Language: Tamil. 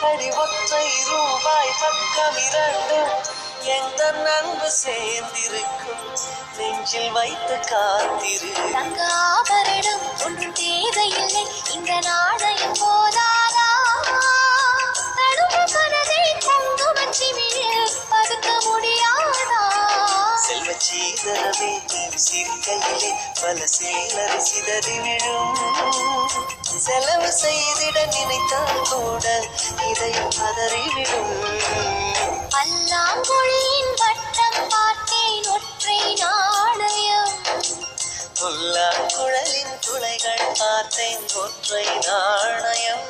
அடி ஒற்றை ரூபாய் பக்கம் இரண்டும் எந்த அன்பு சேர்ந்திருக்கும் நெஞ்சில் வைத்து காத்திரு. தங்க ஆபரணம் ஒன்றும் தேவையில்லை இந்த நாணயம் போதாதா? தடுப்பு மனதை குங்குமச்சிமிழில் பதுக்க முடியாதா? செல்வ சீதரமே நீ சிரிக்கையிலே பல சேலரை சிதறி விழும். செலவு செய்திட நினைத்தால் கூட இதயம் பதறிவிடும். பல்லாங்குழியின் வட்டம் பார்த்தேன் ஒற்றை நாணயம். புல்லாங்குழலின் துளைகள் பார்த்தேன் ஒற்றை நாணயம்.